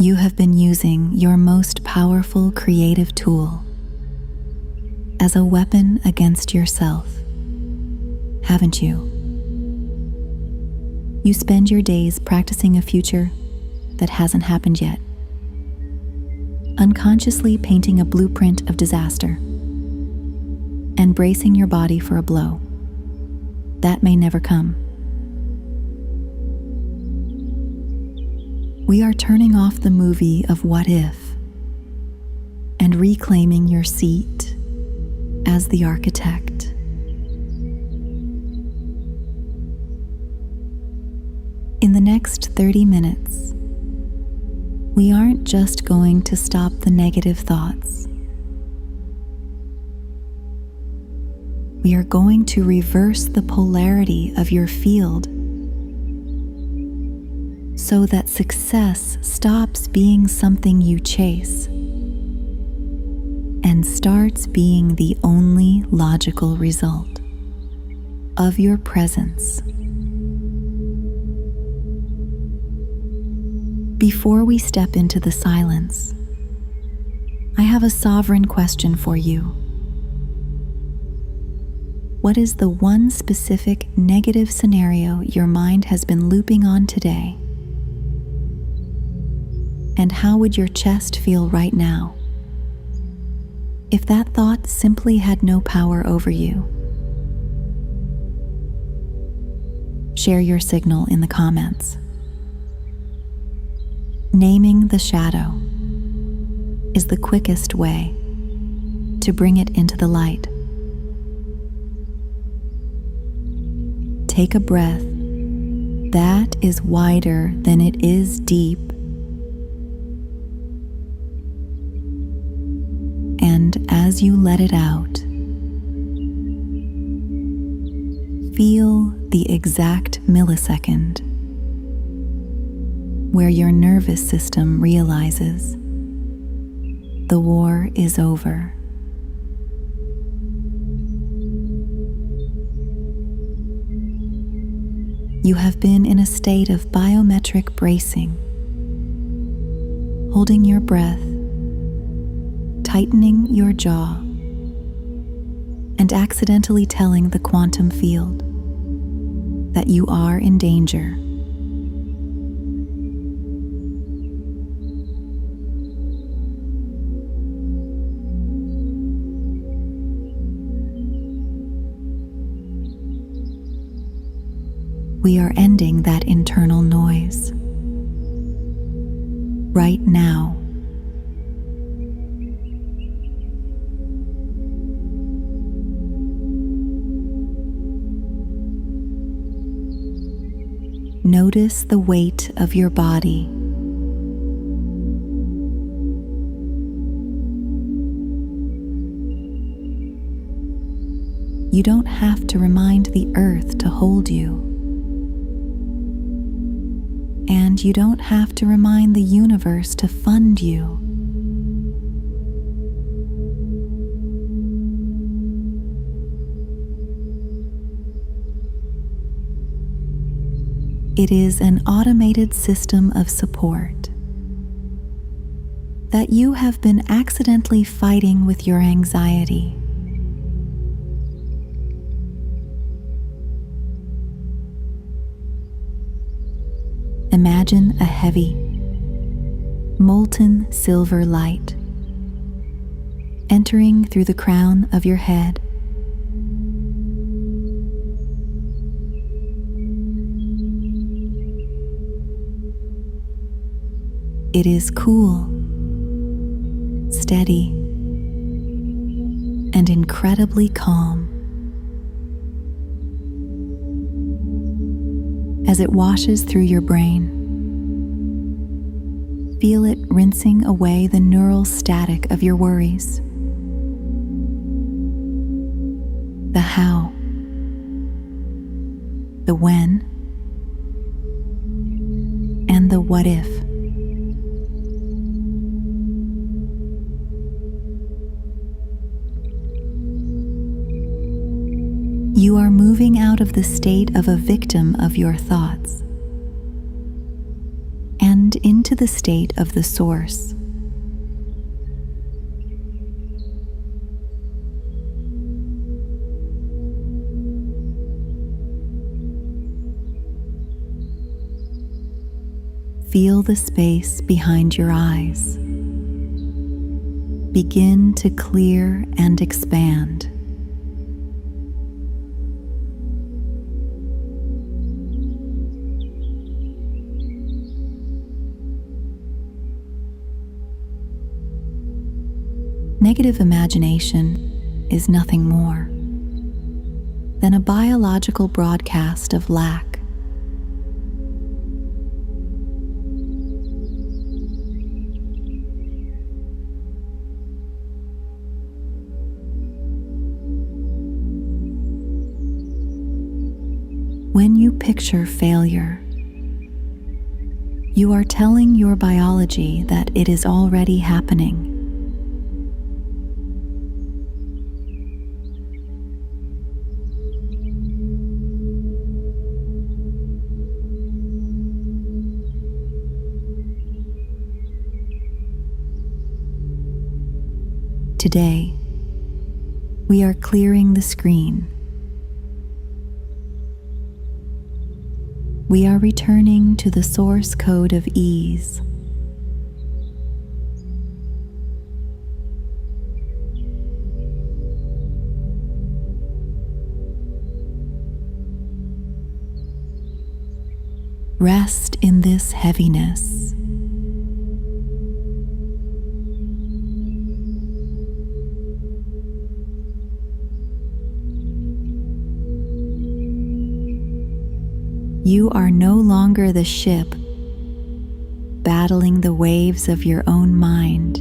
You have been using your most powerful creative tool as a weapon against yourself, haven't you? You spend your days practicing a future that hasn't happened yet, unconsciously painting a blueprint of disaster and bracing your body for a blow that may never come. We are turning off the movie of what if and reclaiming your seat as the architect. In the next 30 minutes, we aren't just going to stop the negative thoughts. We are going to reverse the polarity of your field so that success stops being something you chase and starts being the only logical result of your presence. Before we step into the silence, I have a sovereign question for you. What is the one specific negative scenario your mind has been looping on today? And how would your chest feel right now if that thought simply had no power over you? Share your signal in the comments. Naming the shadow is the quickest way to bring it into the light. Take a breath that is wider than it is deep, and as you let it out, feel the exact millisecond where your nervous system realizes the war is over. You have been in a state of biometric bracing, holding your breath, tightening your jaw, and accidentally telling the quantum field that you are in danger. We are ending that internal noise right now. Notice the weight of your body. You don't have to remind the earth to hold you. And you don't have to remind the universe to fund you. It is an automated system of support that you have been accidentally fighting with your anxiety. Imagine a heavy, molten silver light entering through the crown of your head. It is cool, steady, and incredibly calm. As it washes through your brain, feel it rinsing away the neural static of your worries. The how, the when, and the what if. You are moving out of the state of a victim of your thoughts and into the state of the source. Feel the space behind your eyes begin to clear and expand. Negative imagination is nothing more than a biological broadcast of lack. When you picture failure, you are telling your biology that it is already happening. Today, we are clearing the screen. We are returning to the source code of ease. Rest in this heaviness. You are no longer the ship battling the waves of your own mind.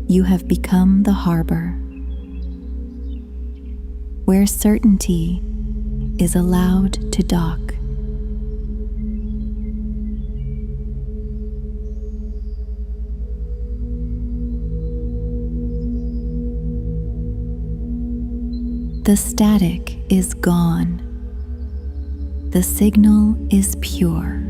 You have become the harbor, where certainty is allowed to dock. The static is gone. The signal is pure.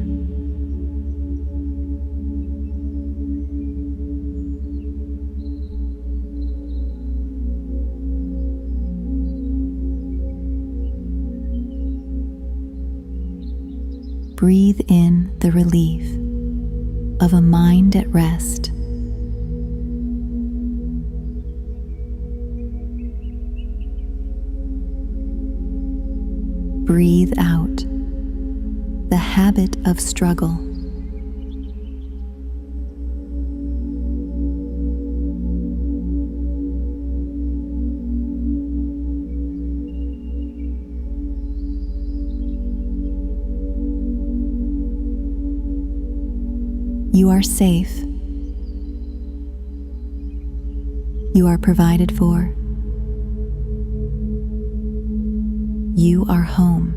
Breathe in the relief of a mind at rest. Breathe out the habit of struggle. You are safe. You are provided for. You are home.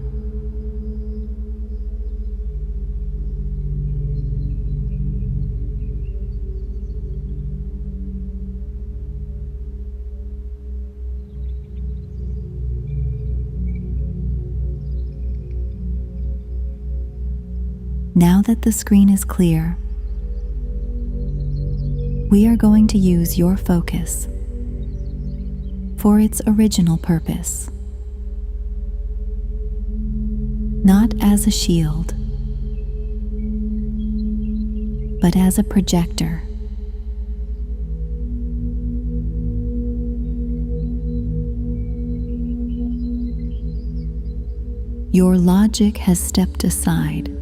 Now that the screen is clear, we are going to use your focus for its original purpose. Not as a shield, but as a projector. Your logic has stepped aside.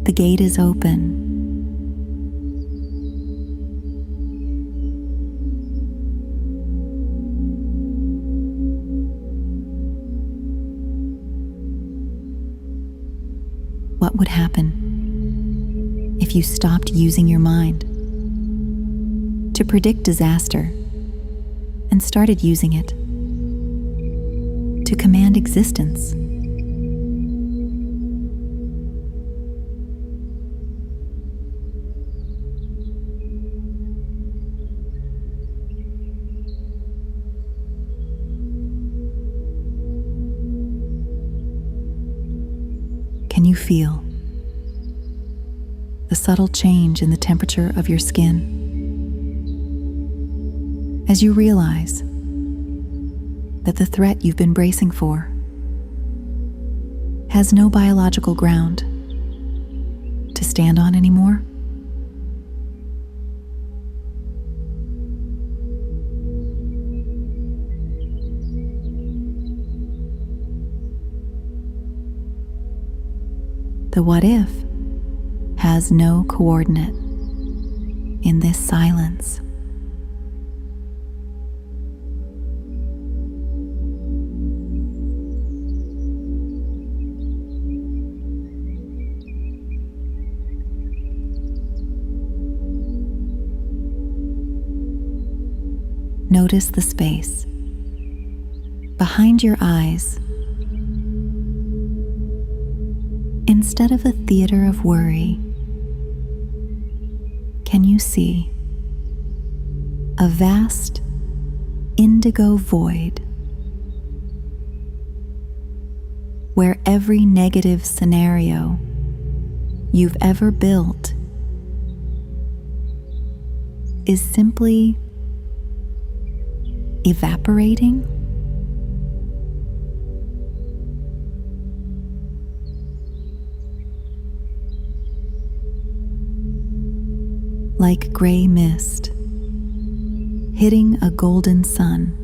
The gate is open. What would happen if you stopped using your mind to predict disaster and started using it to command existence? you feel the subtle change in the temperature of your skin as you realize that the threat you've been bracing for has no biological ground to stand on anymore? The what if has no coordinate in this silence. Notice the space behind your eyes. Instead of a theater of worry, can you see a vast indigo void where every negative scenario you've ever built is simply evaporating? Like gray mist hitting a golden sun.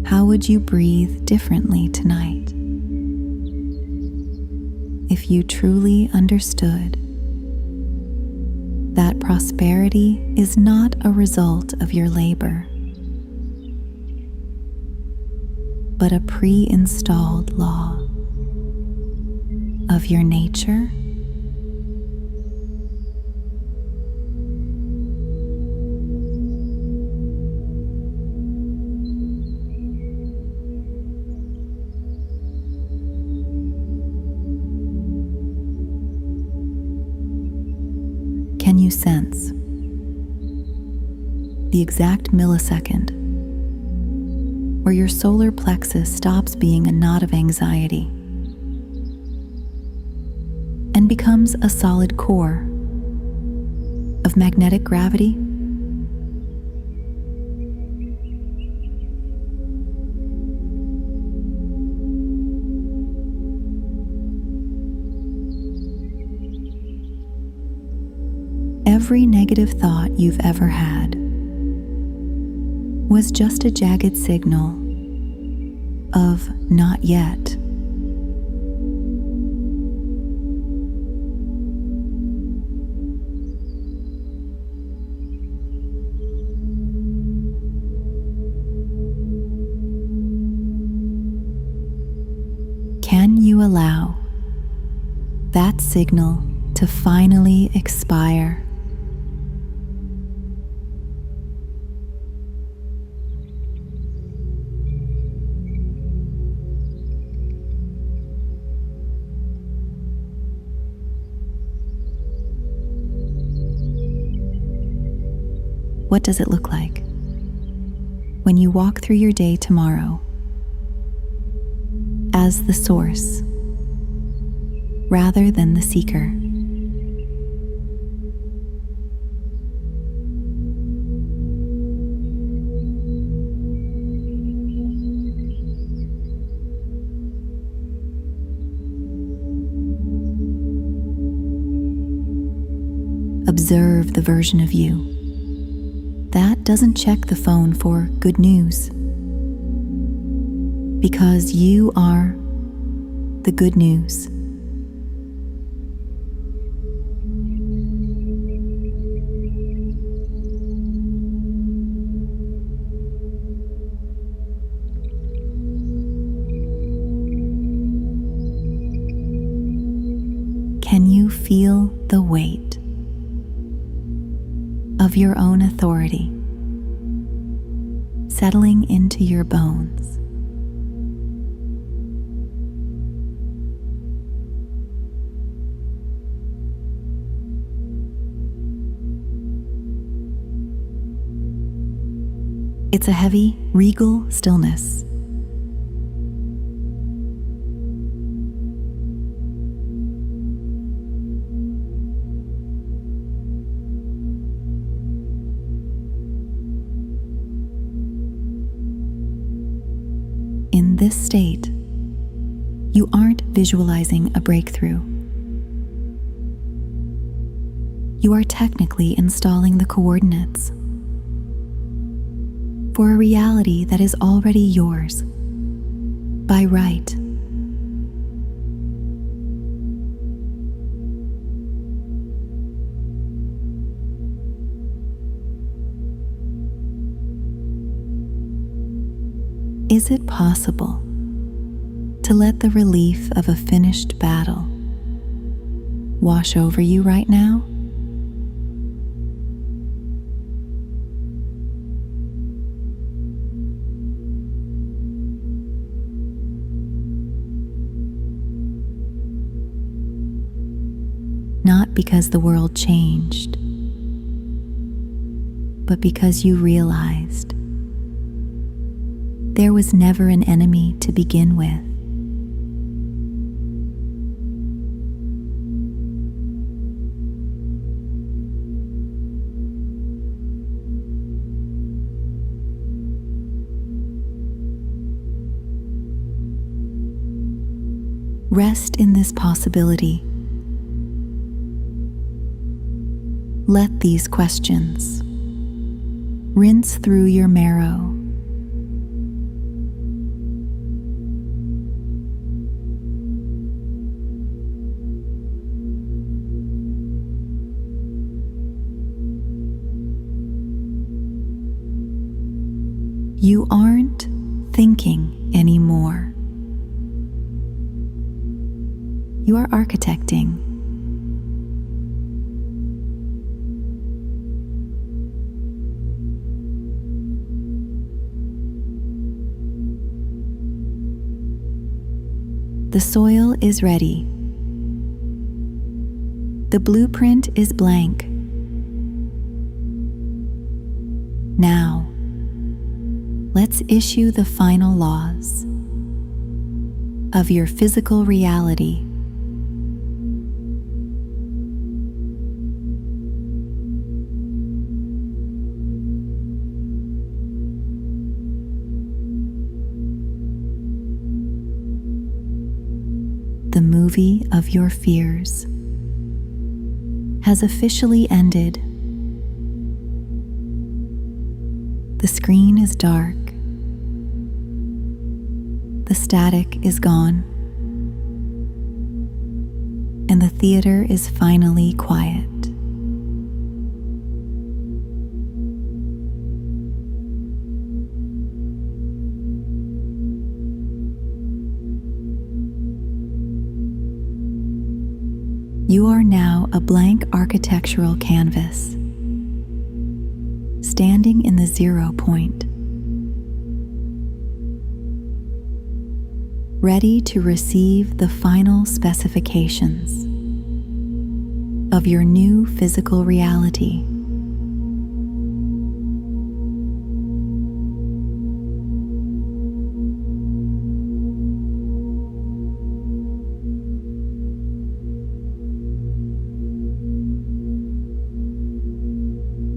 How would you breathe differently tonight if you truly understood that prosperity is not a result of your labor, but a pre-installed law of your nature? Can you sense the exact millisecond where your solar plexus stops being a knot of anxiety and becomes a solid core of magnetic gravity? Every negative thought you've ever had was just a jagged signal of not yet. Can you allow that signal to finally expire? What does it look like when you walk through your day tomorrow as the source rather than the seeker? Observe the version of you that doesn't check the phone for good news, because you are the good news. Can you feel the weight of your own authority settling into your bones? It's a heavy, regal stillness. In this state, you aren't visualizing a breakthrough. You are technically installing the coordinates for a reality that is already yours by right. Is it possible to let the relief of a finished battle wash over you right now? Not because the world changed, but because you realized there was never an enemy to begin with. Rest in this possibility. Let these questions rinse through your marrow. You aren't thinking anymore. You are architecting. The soil is ready. The blueprint is blank. Now, let's issue the final laws of your physical reality. The movie of your fears has officially ended. The screen is dark. The static is gone. And the theater is finally quiet. You are now a blank architectural canvas, standing in the 0 point, ready to receive the final specifications of your new physical reality.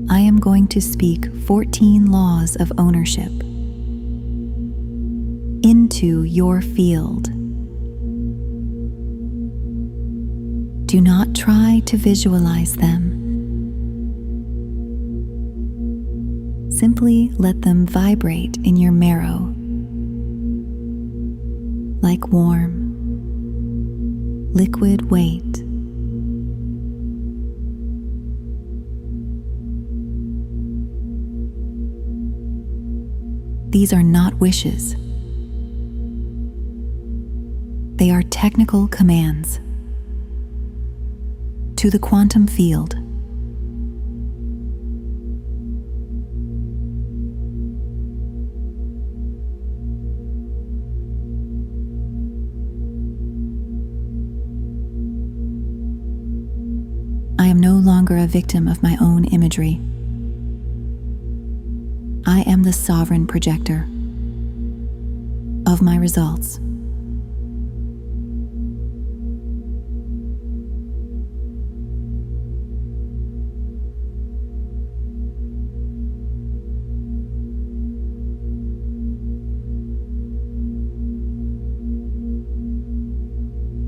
I am going to speak 14 laws of ownership into your field. Do not try to visualize them. Simply let them vibrate in your marrow like warm, liquid weight. These are not wishes. They are technical commands to the quantum field. I am no longer a victim of my own imagery. I am the sovereign projector of my results.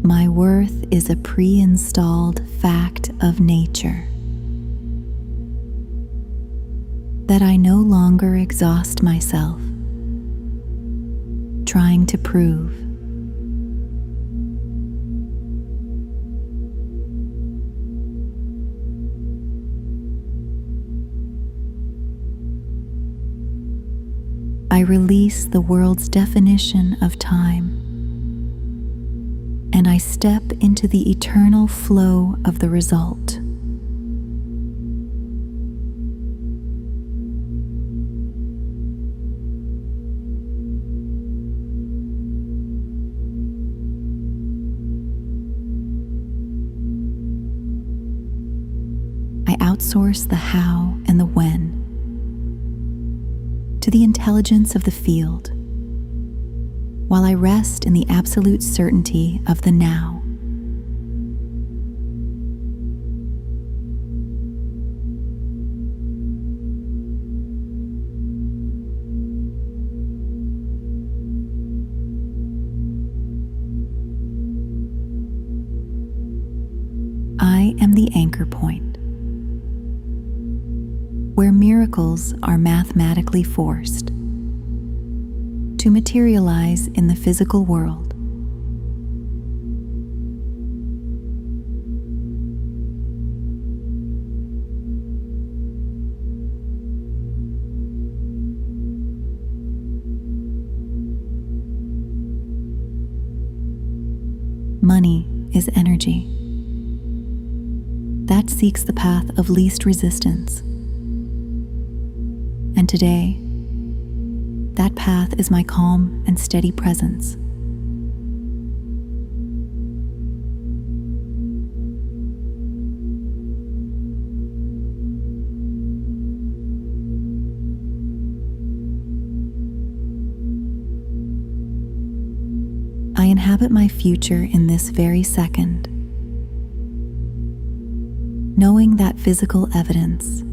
My worth is a pre-installed fact of nature that I no longer exhaust myself trying to prove. I release the world's definition of time, and I step into the eternal flow of the result. I outsource the how and the when to the intelligence of the field, while I rest in the absolute certainty of the now. I am the anchor point, where miracles are mathematically forced to materialize in the physical world. Money is energy that seeks the path of least resistance. And today, that path is my calm and steady presence. I inhabit my future in this very second, knowing that physical evidence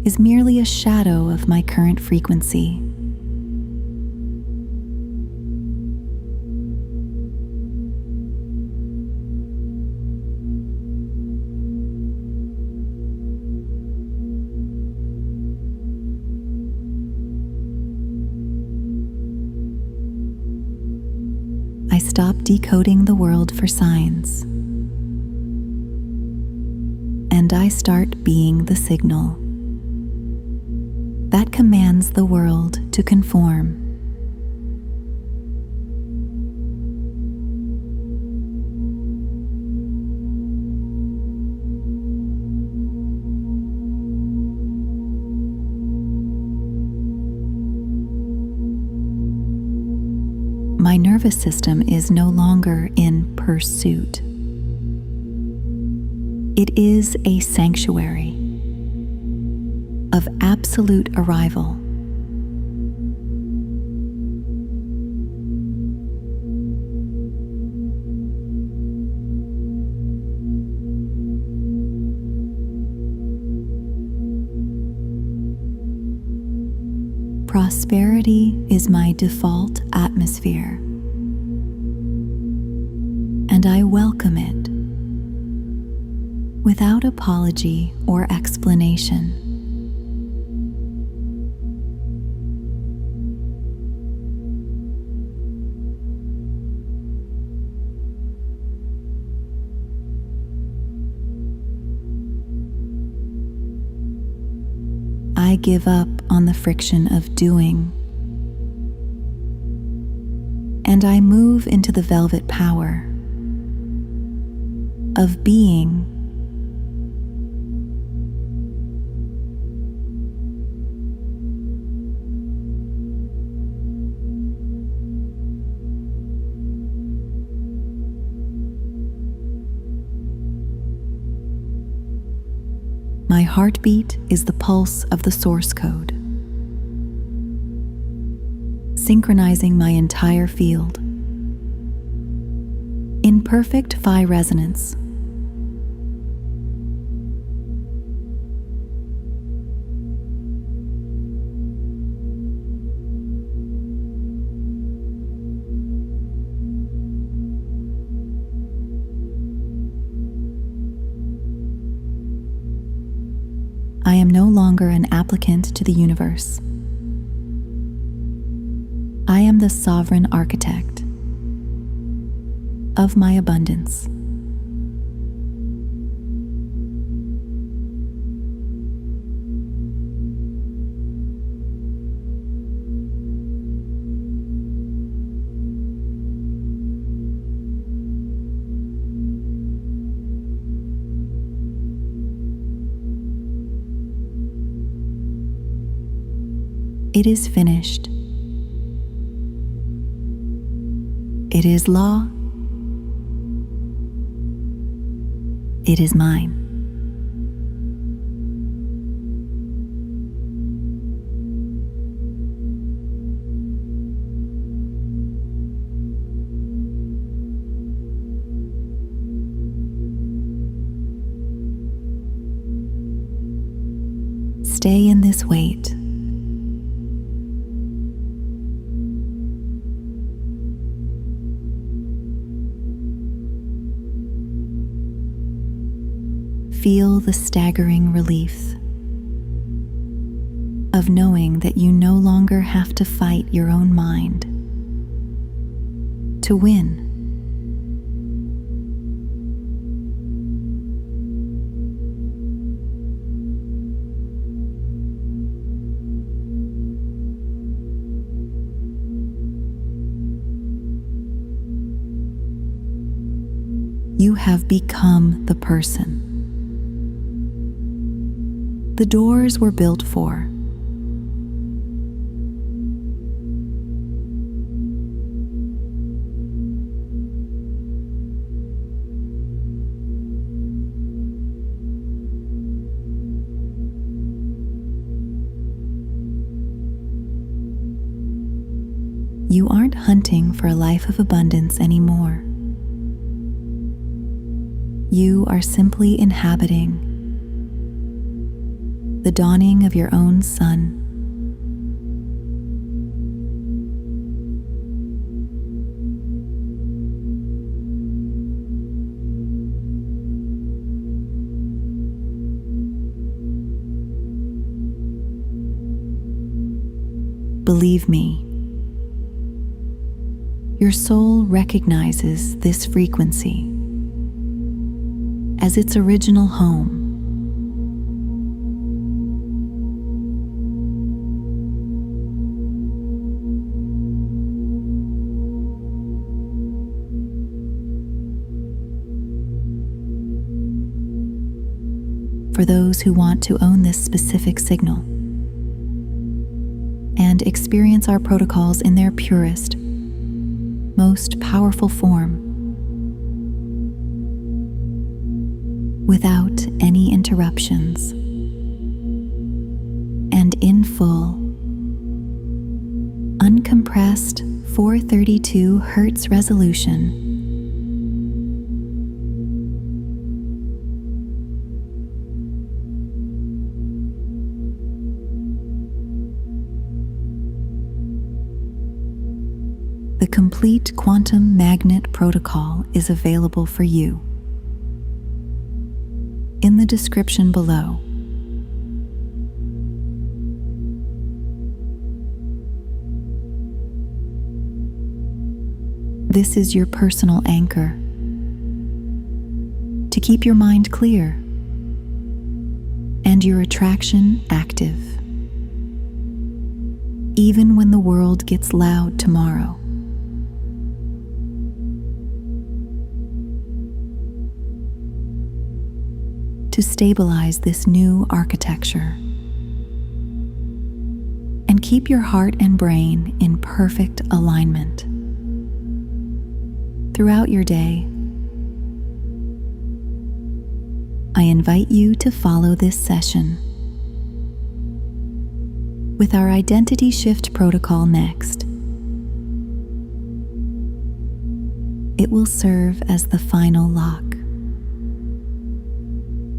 is merely a shadow of my current frequency. I stop decoding the world for signs, and I start being the signal that commands the world to conform. My nervous system is no longer in pursuit. It is a sanctuary of absolute arrival. Prosperity is my default atmosphere, and I welcome it without apology or explanation. I give up on the friction of doing, and I move into the velvet power of being. My heartbeat is the pulse of the source code, synchronizing my entire field. In perfect phi resonance, I am no longer an applicant to the universe. I am the sovereign architect of my abundance. It is finished. It is law. It is mine. Stay in this weight. Feel the staggering relief of knowing that you no longer have to fight your own mind to win. You have become the person the doors were built for. You aren't hunting for a life of abundance anymore. You are simply inhabiting the dawning of your own sun. Believe me, your soul recognizes this frequency as its original home. For those who want to own this specific signal and experience our protocols in their purest, most powerful form, without any interruptions, and in full, uncompressed 432 Hz resolution, the complete quantum magnet protocol is available for you. In the description below, this is your personal anchor to keep your mind clear and your attraction active, even when the world gets loud tomorrow. To stabilize this new architecture and keep your heart and brain in perfect alignment throughout your day, I invite you to follow this session. With our identity shift protocol next, it will serve as the final lock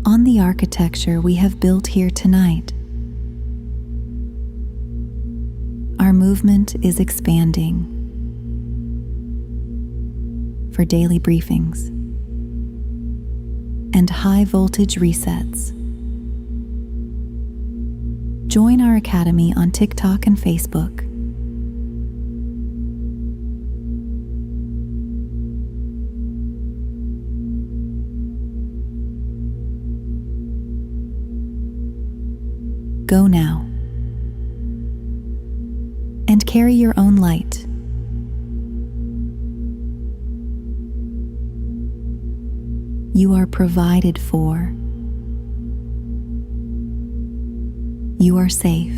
on the architecture we have built here tonight. Our movement is expanding for daily briefings and high voltage resets. Join our Academy on TikTok and Facebook. Go now and carry your own light. You are provided for. You are safe.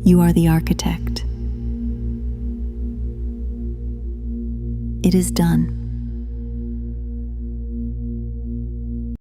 You are the architect. It is done.